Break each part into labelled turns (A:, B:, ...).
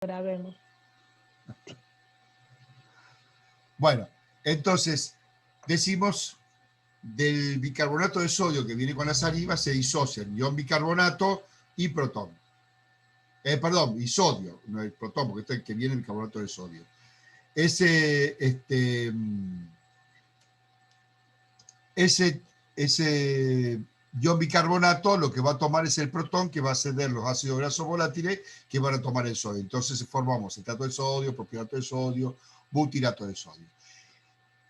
A: grabemos.
B: Bueno, entonces decimos del bicarbonato de sodio que viene con la saliva se disocian ion bicarbonato y protón. Perdón, y sodio, no el protón, porque este es el que viene el bicarbonato de sodio. Ese ion bicarbonato lo que va a tomar es el protón que va a ceder los ácidos grasos volátiles que van a tomar el sodio. Entonces formamos citrato de sodio, propionato de sodio, butirato de sodio.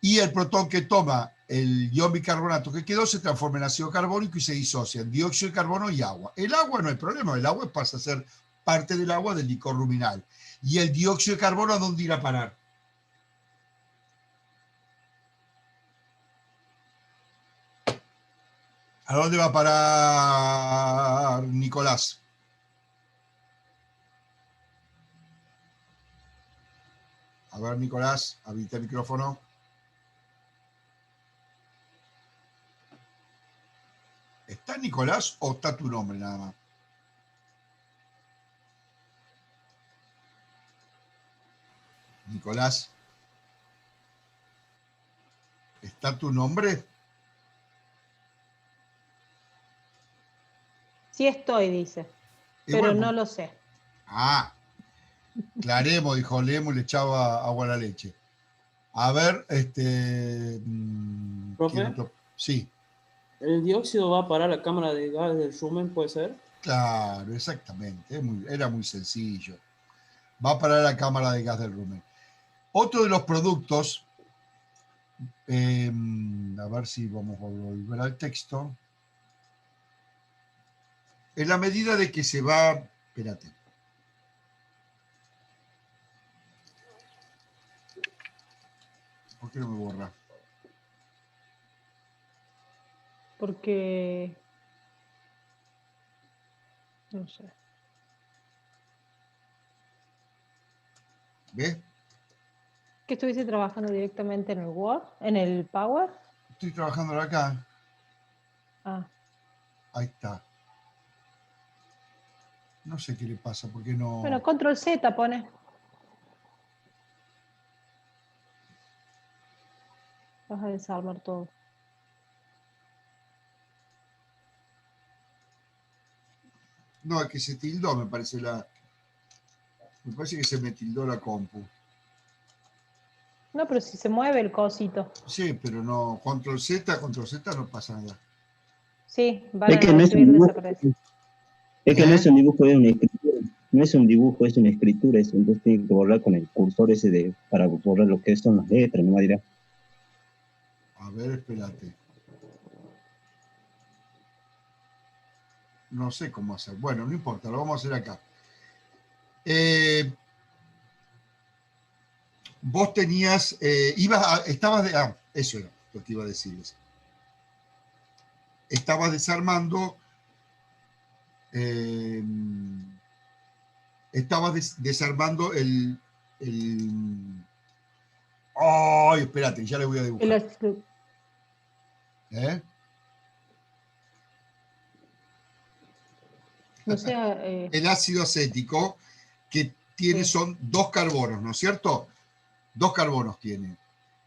B: Y el protón que toma el ion bicarbonato que quedó se transforma en ácido carbónico y se disocia en dióxido de carbono y agua. El agua no hay problema, el agua pasa a ser parte del agua del licor luminal. ¿Y el dióxido de carbono a dónde irá a parar? ¿A dónde va a parar, Nicolás? A ver, Nicolás, habilita el micrófono. ¿Está Nicolás o está tu nombre nada más? Nicolás, ¿está tu nombre?
A: Sí estoy, dice, pero
B: bueno,
A: no lo sé.
B: Ah, claremos, dijo Lemo y le echaba agua a la leche. A ver,
C: ¿Profe?
B: Sí.
C: ¿El dióxido va a parar la cámara de gas del rumen, puede ser?
B: Claro, exactamente. Era muy sencillo. Va a parar la cámara de gas del rumen. Otro de los productos, a ver si vamos a volver al texto. En la medida de que se va... Espérate. ¿Por qué no me borra?
A: Porque... no sé.
B: ¿Ves?
A: ¿Que estuviste trabajando directamente en el Word? ¿En el Power?
B: Estoy trabajando acá.
A: Ah.
B: Ahí está. No sé qué le pasa, ¿por qué no...?
A: Bueno, control Z pone. Vas a desarmar todo.
B: No, es que se tildó, me parece Me parece que se me tildó la compu.
A: No, pero si se mueve el cosito.
B: Sí, pero no, control Z no pasa nada.
A: Sí, van
D: Es que
A: a
D: no es un
A: recibir
D: dibujo,
A: desaparece.
D: es que no es un dibujo, es una escritura. No es un dibujo, es una escritura. Entonces tiene que borrar con el cursor ese para borrar lo que son las letras, no dirá.
B: A ver, espérate. No sé cómo hacer. Bueno, no importa, lo vamos a hacer acá. Vos tenías, eso era lo que iba a decirles. Estabas desarmando, desarmando ¡ay! Espérate, ya le voy a dibujar.
A: No sé,
B: el ácido acético que tiene son 2 carbonos, ¿no es cierto? 2 carbonos tiene.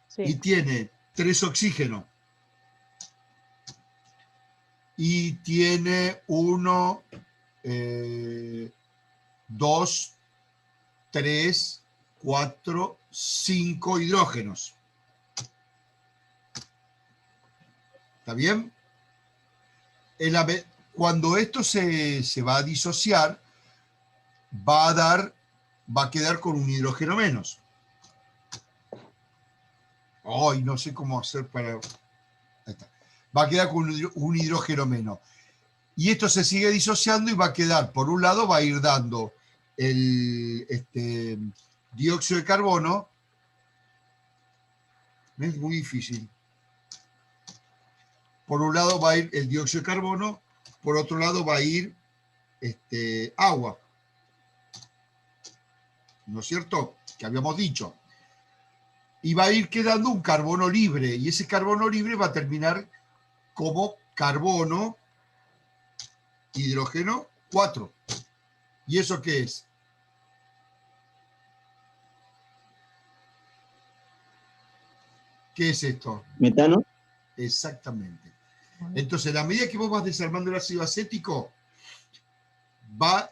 A: Sí.
B: Y tiene 3 oxígenos. Y tiene 1, 2, 3, 4, 5 hidrógenos. ¿Está bien? Cuando esto se va a disociar, va a quedar con un hidrógeno menos. Ay, no sé cómo hacer para... Ahí está. Va a quedar con un hidrógeno menos. Y esto se sigue disociando y va a quedar, por un lado, va a ir dando el dióxido de carbono. Es muy difícil. Por un lado va a ir el dióxido de carbono, por otro lado va a ir agua. ¿No es cierto? Que habíamos dicho. Y va a ir quedando un carbono libre, y ese carbono libre va a terminar como carbono, hidrógeno 4. ¿Y eso qué es? ¿Qué es esto?
D: Metano.
B: Exactamente. Entonces, a medida que vos vas desarmando el ácido acético, vas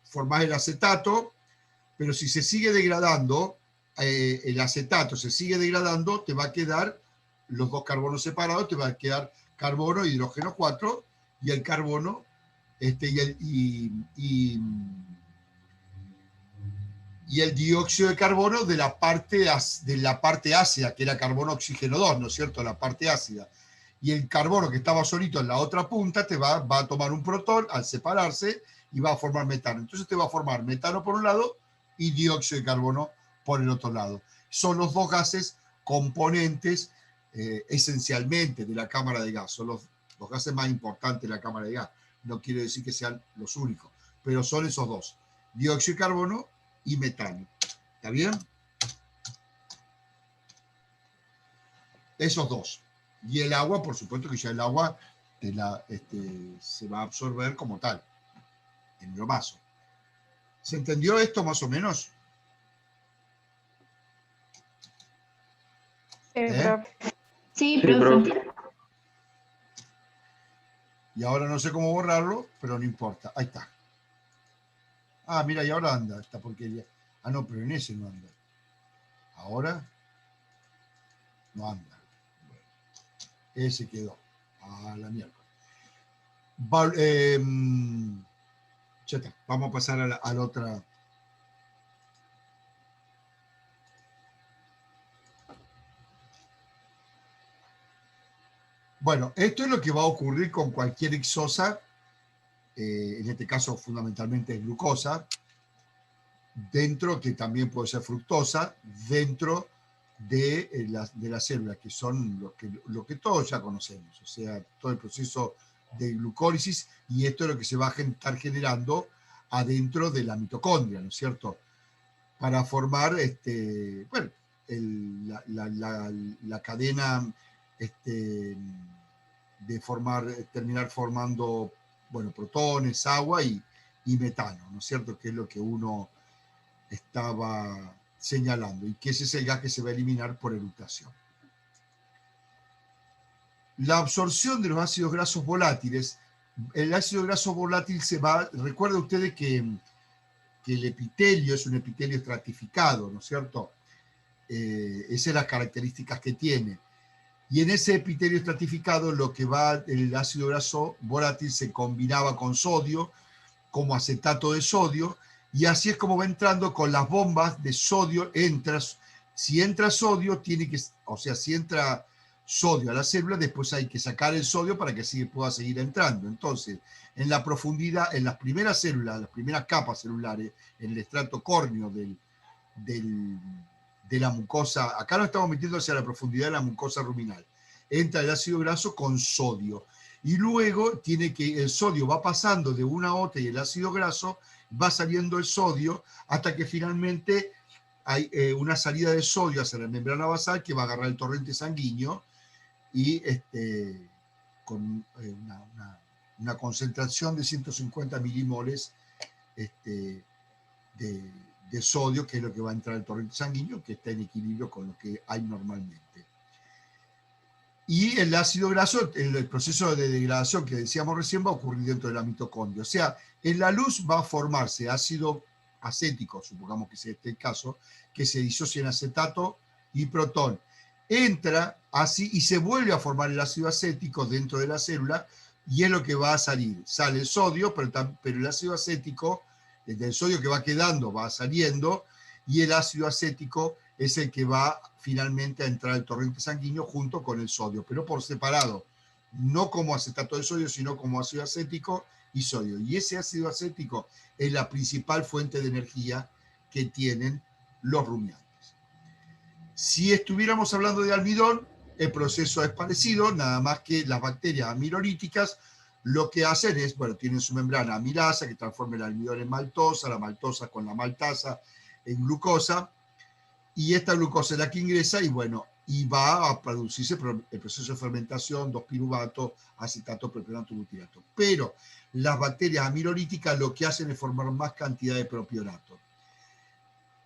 B: formar el acetato, pero si se sigue degradando, el acetato se sigue degradando, te va a quedar los dos carbonos separados, te va a quedar carbono, hidrógeno 4, y el carbono, y el dióxido de carbono de la parte ácida, que era carbono oxígeno 2, ¿no es cierto? La parte ácida. Y el carbono que estaba solito en la otra punta va a tomar un protón al separarse y va a formar metano. Entonces te va a formar metano por un lado y dióxido de carbono por el otro lado. Son los dos gases componentes esencialmente de la cámara de gas. Son los gases más importantes de la cámara de gas. No quiero decir que sean los únicos, pero son esos dos. Dióxido de carbono y metano. ¿Está bien? Esos dos. Y el agua, por supuesto que ya el agua se va a absorber como tal, en el vaso. ¿Se entendió esto más o menos?
E: Sí, profe.
B: Y ahora no sé cómo borrarlo, pero no importa. Ahí está. Ah, mira, y ahora anda esta porquería. Ah, no, pero en ese no anda. Ahora no anda. Bueno, ese quedó. A la mierda. Ya está. Vamos a pasar a la otra. Bueno, esto es lo que va a ocurrir con cualquier hexosa, en este caso fundamentalmente es glucosa, dentro, que también puede ser fructosa, dentro de la célula, que son lo que todos ya conocemos, o sea, todo el proceso de glucólisis, y esto es lo que se va a estar generando adentro de la mitocondria, ¿no es cierto? Para formar, bueno, la cadena de terminar formando, bueno, protones, agua y metano, ¿no es cierto? Que es lo que uno estaba señalando, y que ese es el gas que se va a eliminar por eructación. La absorción de los ácidos grasos volátiles, el ácido graso volátil recuerden ustedes que el epitelio es un epitelio estratificado, ¿no es cierto? Esas son las características que tiene. Y en ese epitelio estratificado, el ácido graso volátil se combinaba con sodio, como acetato de sodio, y así es como va entrando con las bombas de sodio. Si entra sodio, si entra sodio a la célula, después hay que sacar el sodio para que así pueda seguir entrando. Entonces, en la profundidad, en las primeras células, las primeras capas celulares, en el estrato córneo de la mucosa, acá no estamos metiendo hacia la profundidad de la mucosa ruminal, entra el ácido graso con sodio, y luego el sodio va pasando de una a otra, y el ácido graso va saliendo el sodio, hasta que finalmente hay una salida de sodio hacia la membrana basal que va a agarrar el torrente sanguíneo, y con una concentración de 150 milimoles de sodio, que es lo que va a entrar al torrente sanguíneo, que está en equilibrio con lo que hay normalmente. Y el ácido graso, el proceso de degradación que decíamos recién, va a ocurrir dentro de la mitocondria. O sea, en la luz va a formarse ácido acético, supongamos que sea este el caso, que se disocia en acetato y protón. Entra así y se vuelve a formar el ácido acético dentro de la célula, y es lo que va a salir. Sale el sodio, pero el ácido acético, del sodio que va quedando, va saliendo, y el ácido acético es el que va finalmente a entrar al torrente sanguíneo junto con el sodio, pero por separado, no como acetato de sodio, sino como ácido acético y sodio. Y ese ácido acético es la principal fuente de energía que tienen los rumiantes. Si estuviéramos hablando de almidón, el proceso es parecido, nada más que las bacterias amilolíticas lo que hacen es, bueno, tienen su membrana amilasa que transforma el almidón en maltosa, la maltosa con la maltasa en glucosa, y esta glucosa es la que ingresa, y bueno, y va a producirse el proceso de fermentación, 2-piruvato, acetato, propionato, butirato. Pero las bacterias amilolíticas lo que hacen es formar más cantidad de propionato.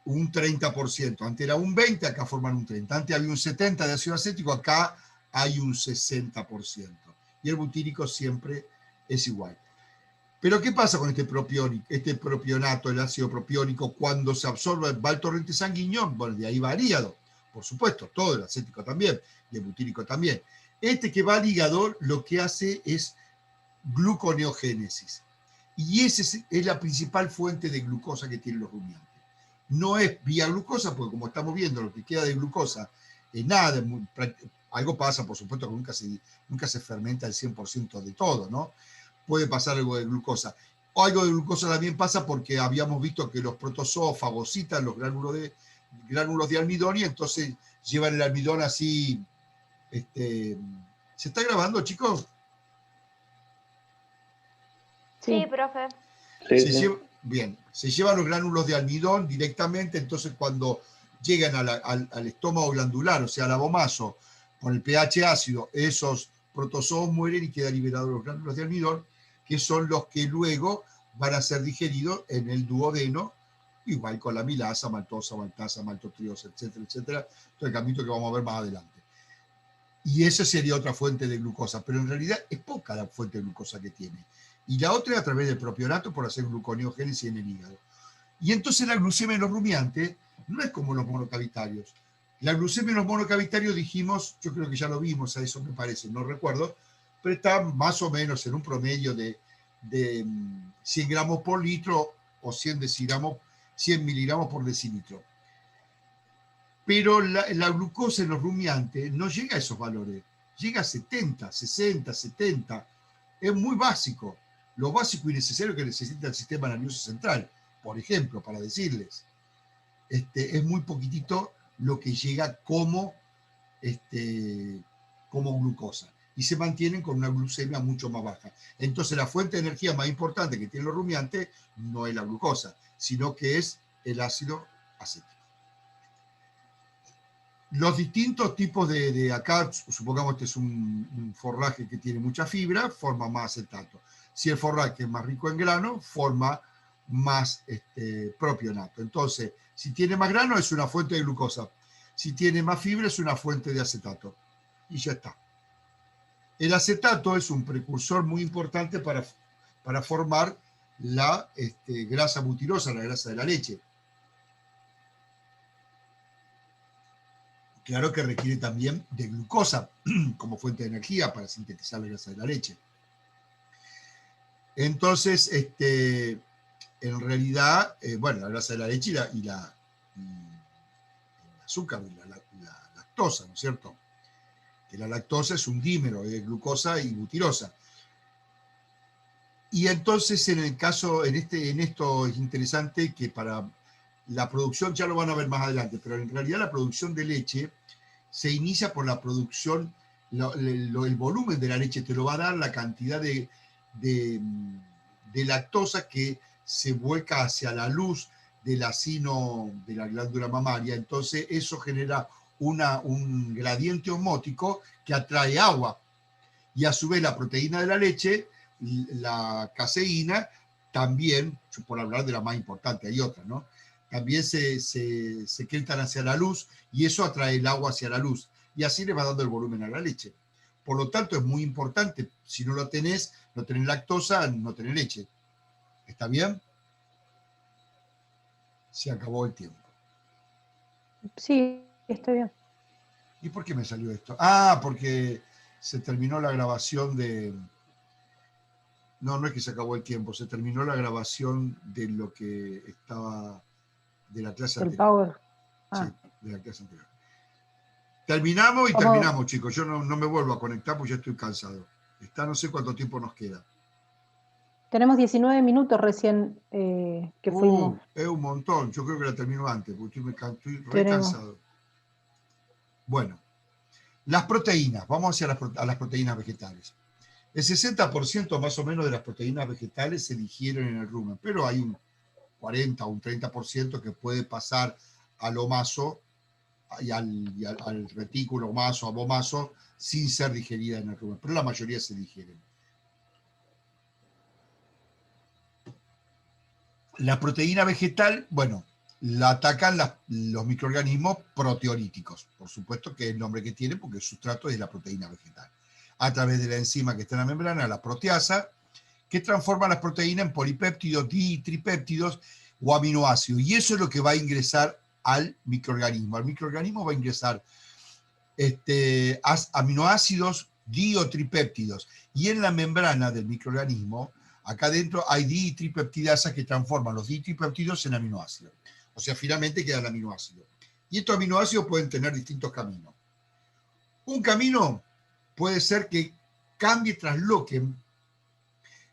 B: un 30%. Antes era un 20%, acá forman un 30%. Antes había un 70% de ácido acético, acá hay un 60%. Y el butírico siempre es igual. Pero ¿qué pasa con este propionato, el ácido propiónico, cuando se absorbe, va al torrente sanguíneo? Bueno, de ahí va al hígado, por supuesto, todo el acético también, y el butírico también. Este que va al hígado lo que hace es gluconeogénesis. Y esa es la principal fuente de glucosa que tienen los rumiantes. No es vía glucosa, porque como estamos viendo, lo que queda de glucosa es nada, algo pasa, por supuesto, que nunca se fermenta el 100% de todo, ¿no? Puede pasar algo de glucosa. O algo de glucosa también pasa porque habíamos visto que los protozoos fagocitan los gránulos de almidón y entonces llevan el almidón así. ¿Se está grabando, chicos?
E: Sí, profe.
B: Bien, se llevan los gránulos de almidón directamente, entonces cuando llegan al estómago glandular, o sea, al abomaso, con el pH ácido, esos protozoos mueren y quedan liberados los gránulos de almidón, que son los que luego van a ser digeridos en el duodeno, igual con la milasa, maltosa, maltasa, maltotriosa, etcétera, etcétera, todo el camino que vamos a ver más adelante. Y esa sería otra fuente de glucosa, pero en realidad es poca la fuente de glucosa que tiene. Y la otra es a través del propionato por hacer gluconeogénesis en el hígado. Y entonces la glucemia en los rumiantes no es como los monocavitarios. La glucemia en los monocavitarios dijimos, yo creo que ya lo vimos, a eso me parece, no recuerdo, pero está más o menos en un promedio de 100 gramos por litro o 100 miligramos por decilitro. Pero la glucosa en los rumiantes no llega a esos valores, llega a 70, 60, 70. Es muy básico, lo básico y necesario que necesita el sistema nervioso central, por ejemplo, para decirles. Es muy poquitito lo que llega como glucosa y se mantienen con una glucemia mucho más baja. Entonces la fuente de energía más importante que tienen los rumiantes no es la glucosa, sino que es el ácido acético. Los distintos tipos acá, supongamos que este es un forraje que tiene mucha fibra, forma más acetato. Si el forraje es más rico en grano, forma más propionato. Entonces, si tiene más grano es una fuente de glucosa. Si tiene más fibra es una fuente de acetato. Y ya está. El acetato es un precursor muy importante para formar la grasa butirosa, la grasa de la leche. Claro que requiere también de glucosa como fuente de energía para sintetizar la grasa de la leche. Entonces, en realidad, bueno, la grasa de la leche y el azúcar, la lactosa, ¿no es cierto? Que la lactosa es un dímero de glucosa y butirosa. Y entonces, en esto es interesante que para la producción, ya lo van a ver más adelante, pero en realidad la producción de leche se inicia por la producción, el volumen de la leche te lo va a dar la cantidad de lactosa que se vuelca hacia la luz del acino de la glándula mamaria. Entonces eso genera un gradiente osmótico que atrae agua. Y a su vez la proteína de la leche, la caseína, también, por hablar de la más importante, hay otra, ¿no? También se secretan hacia la luz y eso atrae el agua hacia la luz. Y así le va dando el volumen a la leche. Por lo tanto, es muy importante. Si no lo tenés, no tenés lactosa, no tenés leche. ¿Está bien? Se acabó el tiempo.
A: Sí, está bien.
B: ¿Y por qué me salió esto? Ah, porque se terminó la grabación de... No, no es que se acabó el tiempo, se terminó la grabación de lo que estaba de la clase
A: El
B: anterior.
A: power. Ah.
B: Sí, de la clase anterior. Terminamos y terminamos, chicos. Yo no me vuelvo a conectar porque ya estoy cansado. No sé cuánto tiempo nos queda.
A: Tenemos 19 minutos recién que fuimos.
B: Es un montón. Yo creo que la termino antes porque estoy re cansado. Bueno, las proteínas. Vamos hacia a las proteínas vegetales. El 60% más o menos de las proteínas vegetales se digieren en el rumen, pero hay un 40 o un 30% que puede pasar al omaso y al retículo omaso, abomaso, sin ser digerida en el rumen, pero la mayoría se digieren. La proteína vegetal, bueno, la atacan los microorganismos proteolíticos, por supuesto que es el nombre que tiene porque el sustrato es la proteína vegetal, a través de la enzima que está en la membrana, la proteasa, que transforma las proteínas en polipéptidos, di y tripéptidos o aminoácidos. Y eso es lo que va a ingresar al microorganismo. Al microorganismo va a ingresar aminoácidos, di o tripéptidos. Y en la membrana del microorganismo, acá adentro hay di y tripeptidasas que transforman los di y tripéptidos en aminoácidos. O sea, finalmente queda el aminoácido. Y estos aminoácidos pueden tener distintos caminos. Un camino puede ser que cambie, trasloque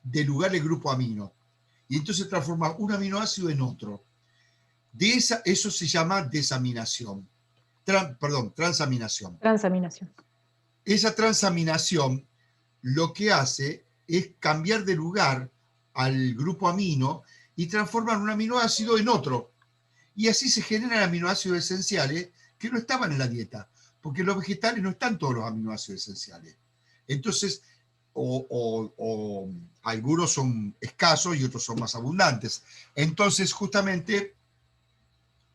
B: de lugar el grupo amino. Y entonces transforma un aminoácido en otro. Eso se llama desaminación. Transaminación.
A: Transaminación.
B: Esa transaminación lo que hace es cambiar de lugar al grupo amino y transformar un aminoácido en otro. Y así se generan aminoácidos esenciales que no estaban en la dieta, porque en los vegetales no están todos los aminoácidos esenciales. Entonces, o algunos son escasos y otros son más abundantes. Entonces, justamente,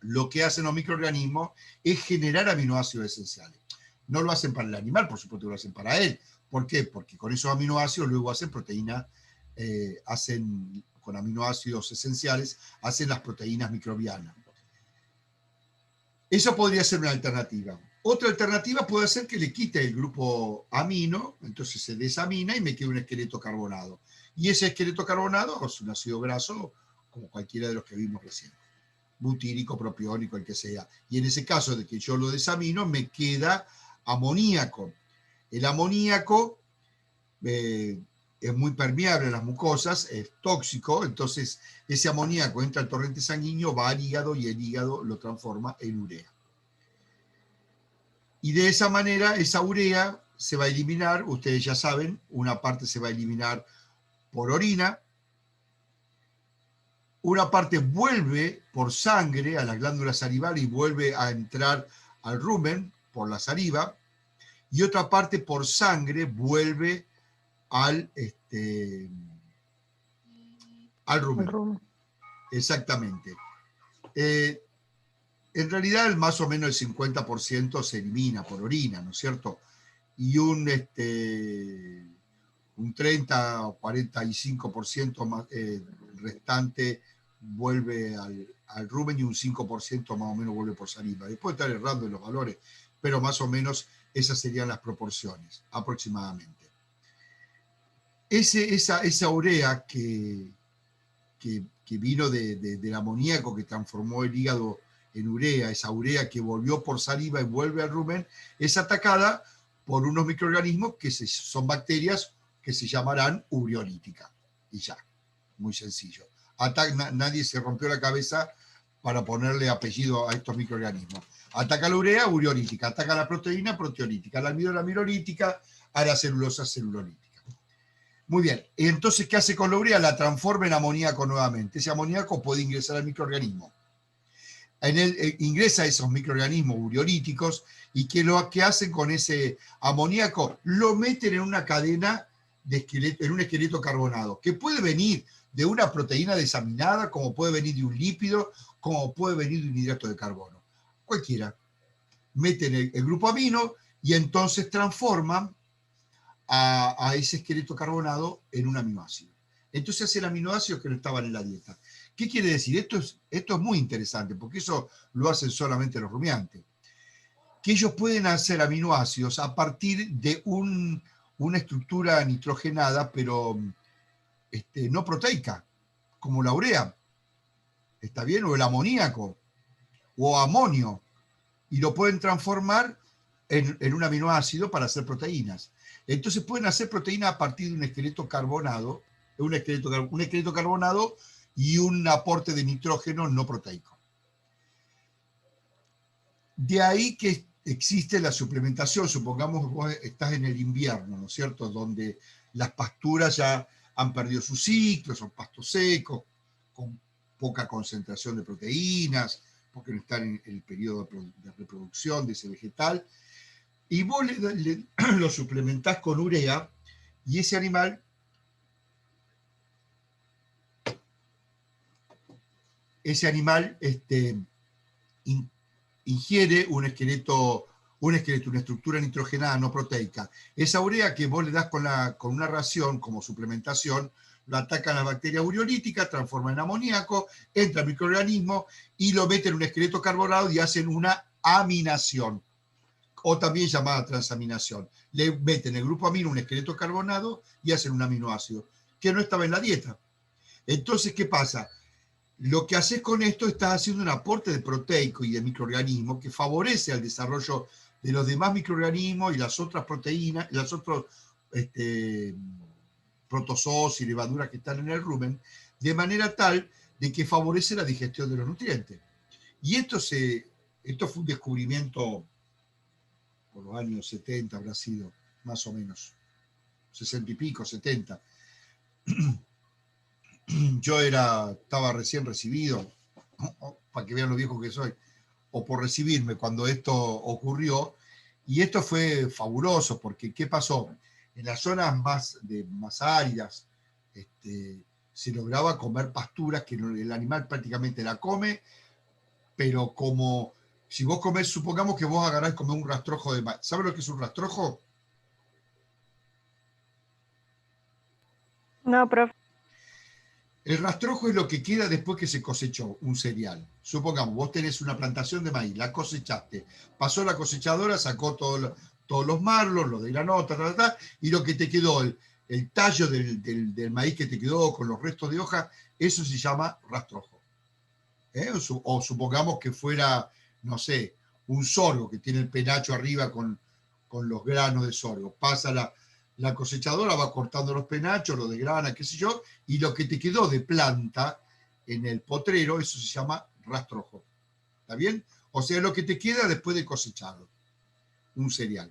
B: lo que hacen los microorganismos es generar aminoácidos esenciales. No lo hacen para el animal, por supuesto que lo hacen para él. ¿Por qué? Porque con esos aminoácidos luego hacen proteínas, con aminoácidos esenciales, hacen las proteínas microbianas. Eso podría ser una alternativa. Otra alternativa puede ser que le quite el grupo amino, entonces se desamina y me queda un esqueleto carbonado. Y ese esqueleto carbonado es un ácido graso, como cualquiera de los que vimos recién. Butírico, propiónico, el que sea. Y en ese caso de que yo lo desamino, me queda amoníaco. El amoníaco es muy permeable a las mucosas, es tóxico, entonces ese amoníaco entra al torrente sanguíneo, va al hígado y el hígado lo transforma en urea. Y de esa manera, esa urea se va a eliminar, ustedes ya saben, una parte se va a eliminar por orina, una parte vuelve por sangre a las glándulas salivales y vuelve a entrar al rumen por la saliva, y otra parte por sangre vuelve al rumen. Exactamente. En realidad, más o menos el 50% se elimina por orina, ¿no es cierto? Y un 30 o 45% más, restante vuelve al rumen y un 5% más o menos vuelve por saliva. Después estar errando en los valores, pero más o menos esas serían las proporciones, aproximadamente. Esa urea que vino del amoníaco que transformó el hígado en urea, esa urea que volvió por saliva y vuelve al rumen, es atacada por unos microorganismos que son bacterias que se llamarán ureolítica. Y ya, muy sencillo. Nadie se rompió la cabeza para ponerle apellido a estos microorganismos. Ataca la urea, ureolítica. Ataca la proteína, proteolítica. La almidón, amilolítica. A la celulosa, celulolítica. Muy bien. Entonces, ¿qué hace con la urea? La transforma en amoníaco nuevamente. Ese amoníaco puede ingresar al microorganismo. Ingresa a esos microorganismos ureolíticos y lo que hacen con ese amoníaco, lo meten en una cadena de esqueleto, en un esqueleto carbonado, que puede venir de una proteína desaminada, como puede venir de un lípido, como puede venir de un hidrato de carbono. Cualquiera. Meten el grupo amino y entonces transforman a ese esqueleto carbonado en un aminoácido. Entonces hace el aminoácido que no estaban en la dieta. ¿Qué quiere decir? Esto es muy interesante, porque eso lo hacen solamente los rumiantes. Que ellos pueden hacer aminoácidos a partir de una estructura nitrogenada, pero no proteica, como la urea. ¿Está bien? O el amoníaco, o amonio. Y lo pueden transformar en un aminoácido para hacer proteínas. Entonces pueden hacer proteínas a partir de un esqueleto carbonado, un esqueleto carbonado y un aporte de nitrógeno no proteico. De ahí que existe la suplementación. Supongamos que vos estás en el invierno, ¿no es cierto?, donde las pasturas ya han perdido su ciclo, son pastos secos, con poca concentración de proteínas, porque no están en el periodo de reproducción de ese vegetal, y vos lo suplementás con urea, y ese animal ingiere un esqueleto, una estructura nitrogenada no proteica. Esa urea que vos le das con una ración como suplementación, lo atacan las bacterias ureolíticas, transforma en amoníaco, entra el microorganismo y lo meten en un esqueleto carbonado y hacen una aminación, o también llamada transaminación. Le meten el grupo amino un esqueleto carbonado y hacen un aminoácido, que no estaba en la dieta. Entonces, ¿qué pasa? Lo que haces con esto, estás haciendo un aporte de proteico y de microorganismo que favorece al desarrollo de los demás microorganismos y las otras proteínas, las otras protozoos y levaduras que están en el rumen, de manera tal de que favorece la digestión de los nutrientes. Y esto fue un descubrimiento por los años 70, habrá sido, más o menos, 60 y pico, 70. Yo estaba recién recibido, para que vean lo viejo que soy, o por recibirme cuando esto ocurrió, y esto fue fabuloso, porque ¿qué pasó? En las zonas más áridas se lograba comer pasturas que el animal prácticamente la come, pero como si vos comés, supongamos que vos agarrás y comés un rastrojo de maíz. ¿Sabes lo que es un rastrojo?
E: No, profe.
B: El rastrojo es lo que queda después que se cosechó un cereal. Supongamos, vos tenés una plantación de maíz, la cosechaste, pasó la cosechadora, sacó todos los marlos, los de granota, y lo que te quedó, el tallo del maíz que te quedó con los restos de hoja, eso se llama rastrojo. O supongamos que fuera, no sé, un sorgo que tiene el penacho arriba con los granos de sorgo. Pasa la cosechadora, va cortando los penachos, los desgrana, qué sé yo, y lo que te quedó de planta en el potrero, eso se llama rastrojo. ¿Está bien? O sea, lo que te queda después de cosecharlo. Un cereal.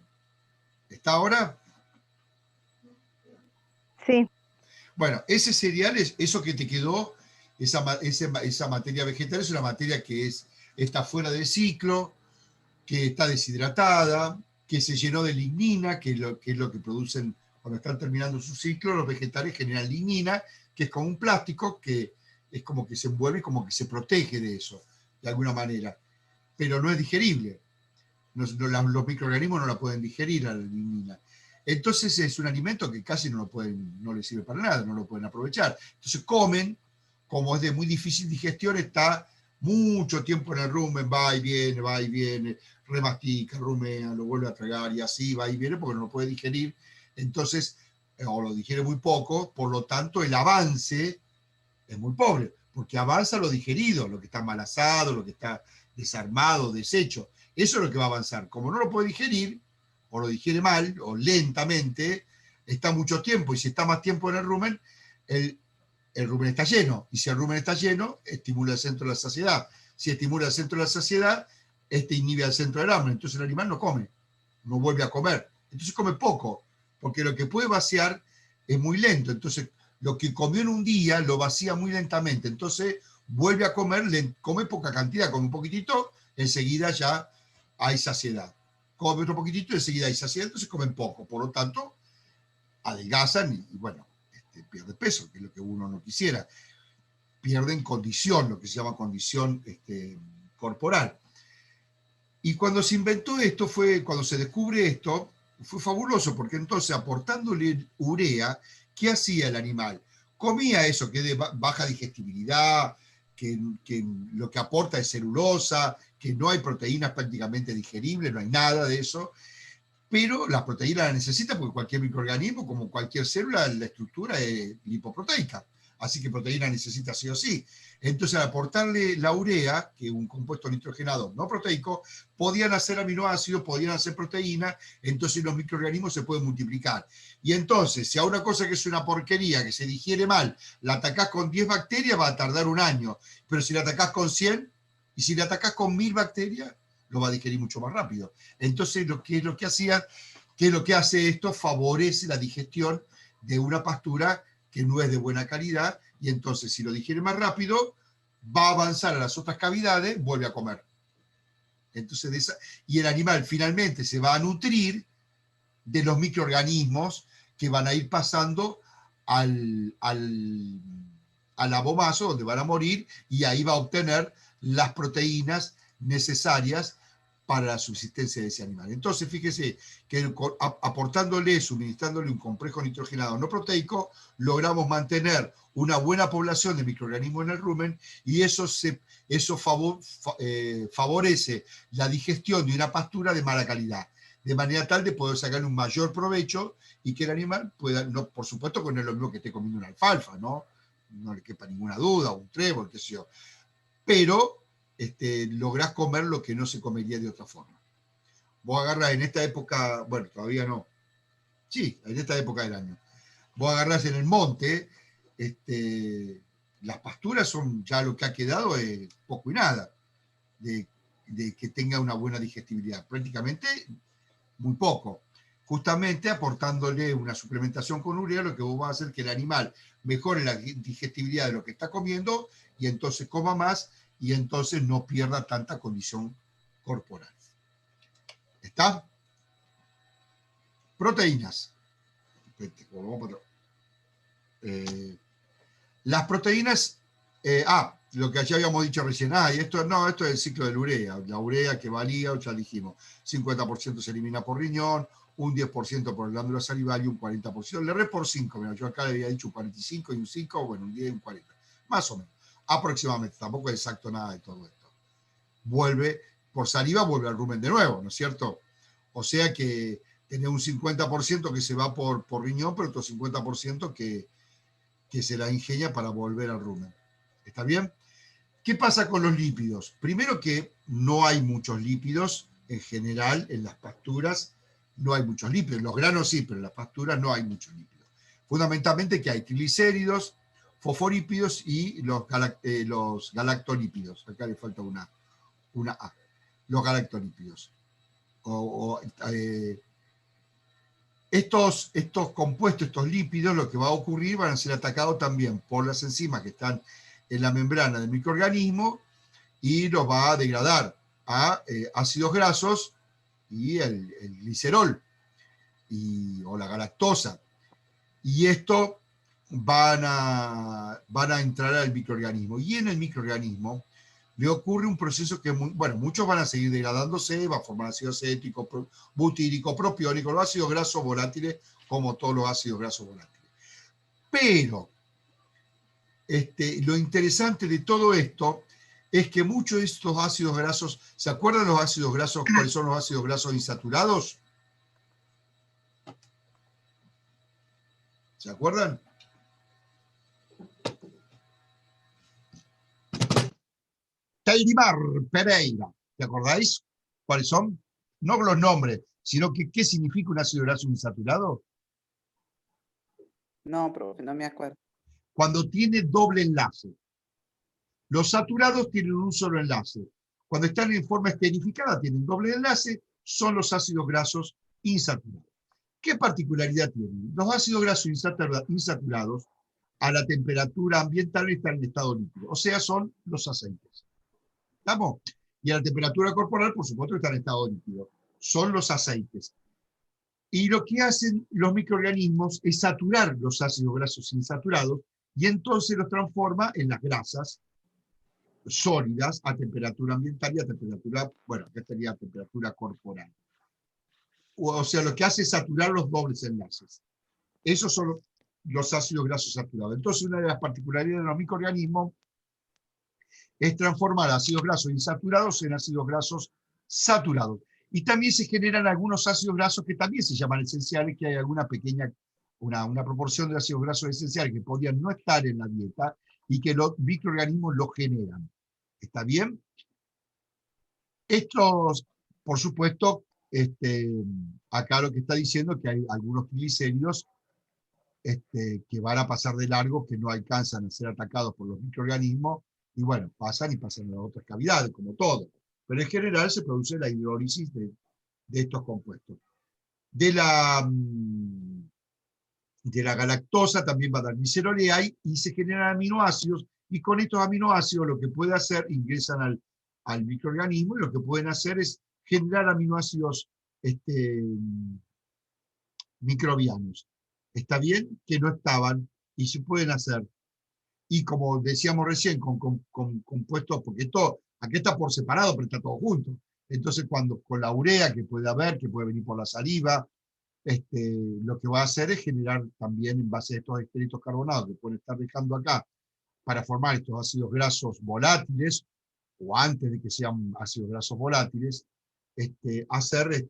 B: ¿Está ahora?
E: Sí.
B: Bueno, ese cereal es eso que te quedó, esa materia vegetal es una materia que está fuera del ciclo, que está deshidratada, que se llenó de lignina, que es lo que producen cuando están terminando su ciclo. Los vegetales generan lignina, que es como un plástico que es como que se envuelve, como que se protege de eso, de alguna manera. Pero no es digerible. Los microorganismos no la pueden digerir a la lignina. Entonces es un alimento que casi no les sirve para nada, no lo pueden aprovechar. Entonces comen, como es de muy difícil digestión, está mucho tiempo en el rumen, va y viene, remastica, rumea, lo vuelve a tragar y así va y viene porque no lo puede digerir. Entonces, o lo digiere muy poco, por lo tanto el avance es muy pobre, porque avanza lo digerido, lo que está mal asado, lo que está desarmado, deshecho. Eso es lo que va a avanzar. Como no lo puede digerir, o lo digiere mal, o lentamente, está mucho tiempo, y si está más tiempo en el rumen, el rumen está lleno, y si el rumen está lleno, estimula el centro de la saciedad. Si estimula el centro de la saciedad, inhibe al centro del hambre, entonces el animal no come, no vuelve a comer. Entonces come poco, porque lo que puede vaciar es muy lento. Entonces, lo que comió en un día lo vacía muy lentamente. Entonces, vuelve a comer, come poca cantidad, come un poquitito, enseguida ya hay saciedad. Come otro poquitito y enseguida hay saciedad, entonces comen poco. Por lo tanto, adelgazan y bueno, pierden peso, que es lo que uno no quisiera. Pierden condición, lo que se llama condición corporal. Y cuando se inventó esto, cuando se descubre esto, fue fabuloso, porque entonces aportándole urea, ¿qué hacía el animal? Comía eso, que es de baja digestibilidad, que lo que aporta es celulosa, que no hay proteínas prácticamente digeribles, no hay nada de eso, pero las proteínas las necesita porque cualquier microorganismo, como cualquier célula, la estructura es lipoproteica, así que proteína necesita sí o sí. Entonces, al aportarle la urea, que es un compuesto nitrogenado no proteico, podían hacer aminoácidos, podían hacer proteínas, entonces los microorganismos se pueden multiplicar. Y entonces, si a una cosa que es una porquería, que se digiere mal, la atacás con 10 bacterias, va a tardar un año, pero si la atacás con 100, y si la atacás con 1000 bacterias, lo va a digerir mucho más rápido. Entonces, ¿qué es lo que hace esto? Favorece la digestión de una pastura que no es de buena calidad, y entonces si lo digiere más rápido, va a avanzar a las otras cavidades, vuelve a comer. Entonces, y el animal finalmente se va a nutrir de los microorganismos que van a ir pasando al abomazo, donde van a morir, y ahí va a obtener las proteínas necesarias para la subsistencia de ese animal. Entonces, fíjese que aportándole, suministrándole un complejo nitrogenado no proteico, logramos mantener una buena población de microorganismos en el rumen y eso favorece la digestión de una pastura de mala calidad, de manera tal de poder sacar un mayor provecho y que el animal pueda, no, por supuesto que no es lo mismo que esté comiendo una alfalfa, ¿no? No le quepa ninguna duda, un trébol, qué sé yo. Pero lográs comer lo que no se comería de otra forma. Vos agarrás en esta época, bueno, todavía no, sí, en esta época del año, vos agarrás en el monte, las pasturas son ya lo que ha quedado es poco y nada, de que tenga una buena digestibilidad, prácticamente muy poco. Justamente aportándole una suplementación con urea, lo que vos vas a hacer que el animal mejore la digestibilidad de lo que está comiendo y entonces coma más y entonces no pierda tanta condición corporal. ¿Está? Proteínas. Las proteínas, lo que ya habíamos dicho recién, y esto es el ciclo de la urea que valía, ya dijimos, 50% se elimina por riñón, un 10% por el glándula salival y un 40%, le erré por 5, mira, yo acá le había dicho un 45 y un 5, bueno, un 10 y un 40, más o menos, aproximadamente, tampoco es exacto nada de todo esto. Vuelve, por saliva vuelve al rumen de nuevo, ¿no es cierto? O sea que tiene un 50% que se va por riñón, pero otro 50% que se la ingenia para volver al rumen. ¿Está bien? ¿Qué pasa con los lípidos? Primero que no hay muchos lípidos en general en las pasturas, no hay muchos lípidos. En los granos sí, pero en las pasturas no hay muchos lípidos. Fundamentalmente que hay triglicéridos, fosfolípidos y los galactolípidos. Acá le falta una A. Los galactolípidos. Estos compuestos, estos lípidos, lo que va a ocurrir van a ser atacados también por las enzimas que están en la membrana del microorganismo y los va a degradar a ácidos grasos y el glicerol o la galactosa. Y esto van a entrar al microorganismo. Y en el microorganismo le ocurre un proceso que, muchos van a seguir degradándose, va a formar ácido acético, butírico, propiónico, los ácidos grasos volátiles, como todos los ácidos grasos volátiles. Pero lo interesante de todo esto es que muchos de estos ácidos grasos, ¿se acuerdan los ácidos grasos? ¿Cuáles son los ácidos grasos insaturados? ¿Se acuerdan? Teirimar Pereira, ¿te acordáis? ¿Cuáles son? No los nombres, sino que qué significa un ácido graso insaturado.
F: No, profe, no me acuerdo.
B: Cuando tiene doble enlace. Los saturados tienen un solo enlace. Cuando están en forma esterificada, tienen doble enlace, son los ácidos grasos insaturados. ¿Qué particularidad tienen? Los ácidos grasos insaturados a la temperatura ambiental están en estado líquido, o sea, son los aceites. ¿Estamos? Y a la temperatura corporal, por supuesto, están en estado líquido. Son los aceites. Y lo que hacen los microorganismos es saturar los ácidos grasos insaturados y entonces los transforma en las grasas sólidas a temperatura ambiental y a temperatura, acá estaría a temperatura corporal. O sea, lo que hace es saturar los dobles enlaces. Esos son los ácidos grasos saturados. Entonces, una de las particularidades de los microorganismos es transformar ácidos grasos insaturados en ácidos grasos saturados. Y también se generan algunos ácidos grasos que también se llaman esenciales, que hay alguna pequeña, una proporción de ácidos grasos esenciales que podrían no estar en la dieta y que los microorganismos los generan. ¿Está bien? Estos, por supuesto, acá lo que está diciendo es que hay algunos triglicéridos que van a pasar de largo, que no alcanzan a ser atacados por los microorganismos, y pasan a las otras cavidades, como todo. Pero en general se produce la hidrólisis de estos compuestos. De la galactosa también va a dar glicerol y se generan aminoácidos, y con estos aminoácidos lo que puede hacer, ingresan al microorganismo, y lo que pueden hacer es generar aminoácidos microbianos. ¿Está bien? Que no estaban y se pueden hacer. Y como decíamos recién, con compuestos, porque Aquí está por separado, pero está todo junto. Entonces, cuando con la urea que puede haber, que puede venir por la saliva, lo que va a hacer es generar también, en base a estos esqueletos carbonados que pueden estar dejando acá, para formar estos ácidos grasos volátiles, o antes de que sean ácidos grasos volátiles, hacer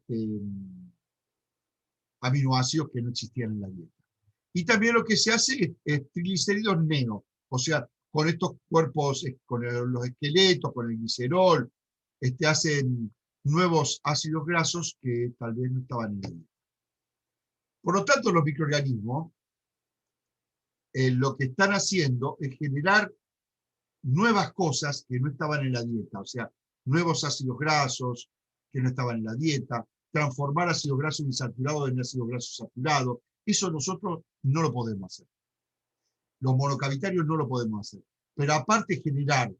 B: aminoácidos que no existían en la dieta. Y también lo que se hace es triglicéridos neo, o sea, con estos cuerpos, con los esqueletos, con el glicerol, hacen nuevos ácidos grasos que tal vez no estaban en la dieta. Por lo tanto, los microorganismos lo que están haciendo es generar nuevas cosas que no estaban en la dieta, o sea, nuevos ácidos grasos que no estaban en la dieta, transformar ácido graso insaturado en ácido graso saturado. Eso nosotros no lo podemos hacer. Los monocavitarios no lo podemos hacer. Pero aparte generar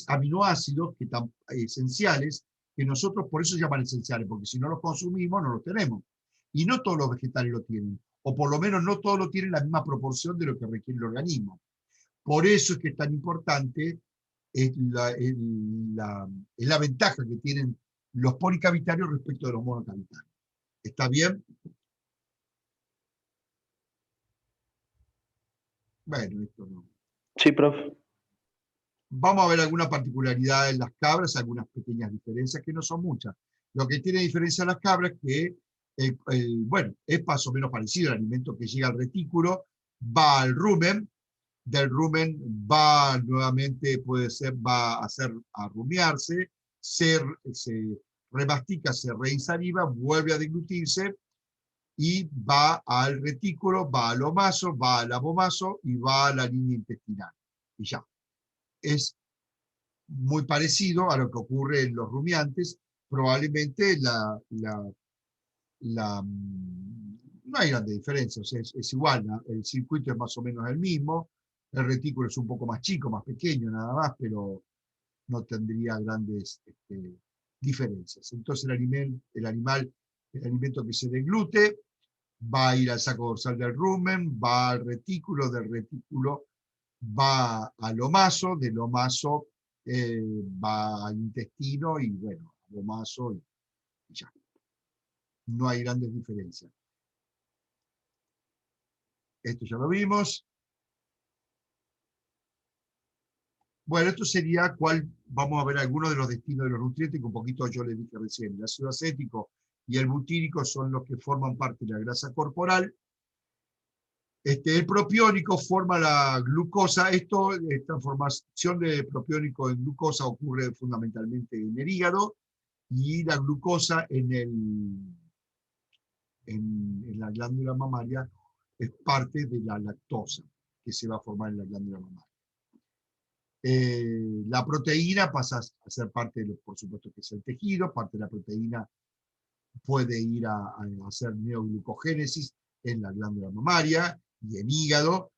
B: aminoácidos que tan esenciales, que nosotros por eso se llaman esenciales, porque si no los consumimos no los tenemos. Y no todos los vegetales lo tienen, o por lo menos no todos lo tienen en la misma proporción de lo que requiere el organismo. Por eso es que es tan importante la ventaja que tienen los policavitarios respecto de los monocavitarios. ¿Está bien? Bueno, esto no.
F: Sí, profe.
B: Vamos a ver alguna particularidad en las cabras, algunas pequeñas diferencias que no son muchas. Lo que tiene diferencia en las cabras es que, bueno, es más o menos parecido al alimento que llega al retículo, va al rumen, del rumen va nuevamente, va a rumiarse, se remastica, se reinsaliva, vuelve a deglutirse y va al retículo, va al omaso, va al abomaso y va a la línea intestinal. Y ya. Es muy parecido a lo que ocurre en los rumiantes. Probablemente no hay grandes diferencias, es igual, ¿no? El circuito es más o menos el mismo, el retículo es un poco más chico, más pequeño nada más, pero no tendría grandes diferencias. Entonces el alimento que se deglute va a ir al saco dorsal del rumen, va al retículo, del retículo va al omaso, del omaso va al intestino y bueno, al omaso y ya. No hay grandes diferencias. Esto ya lo vimos. Bueno, esto sería vamos a ver algunos de los destinos de los nutrientes que un poquito yo les dije recién. El ácido acético y el butírico son los que forman parte de la grasa corporal. El propiónico forma la glucosa. Esta transformación de propiónico en glucosa ocurre fundamentalmente en el hígado y la glucosa en la glándula mamaria es parte de la lactosa que se va a formar en la glándula mamaria. La proteína pasa a ser parte, por supuesto que es el tejido, parte de la proteína puede ir a hacer neoglucogénesis en la glándula mamaria y en hígado,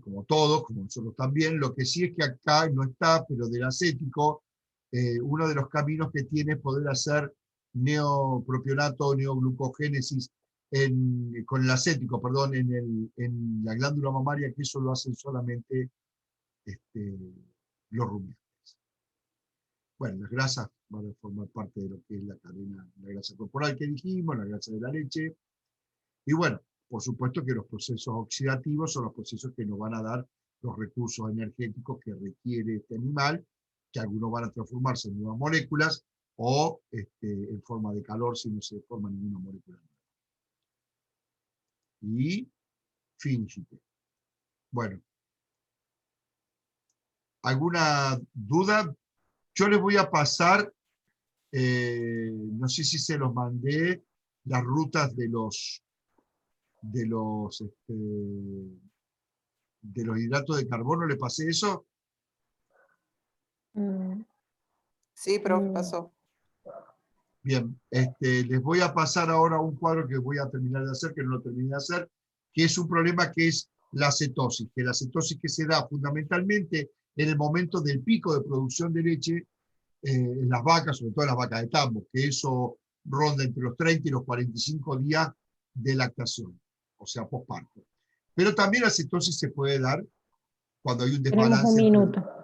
B: como todos, como nosotros también. Lo que sí es que acá no está, pero del acético, uno de los caminos que tiene es poder hacer neopropionato o neoglucogénesis con el acético, perdón, en la glándula mamaria, que eso lo hacen solamente los rumiantes. Bueno, las grasas van a formar parte de lo que es la cadena, la grasa corporal que dijimos, la grasa de la leche. Y bueno, por supuesto que los procesos oxidativos son los procesos que nos van a dar los recursos energéticos que requiere este animal, que algunos van a transformarse en nuevas moléculas o en forma de calor si no se forma ninguna molécula nueva. Y finite. Bueno, ¿alguna duda? Yo les voy a pasar, no sé si se los mandé, las rutas de los hidratos de carbono. ¿Le pasé eso?
G: Sí, profe, pasó.
B: Bien, les voy a pasar ahora un cuadro que voy a terminar de hacer, que no lo terminé de hacer, que es un problema que es la cetosis, que se da fundamentalmente en el momento del pico de producción de leche en las vacas, sobre todo en las vacas de tambo, que eso ronda entre los 30 y los 45 días de lactación, o sea, posparto. Pero también la cetosis se puede dar cuando hay un desbalance.
A: Tenemos un minuto.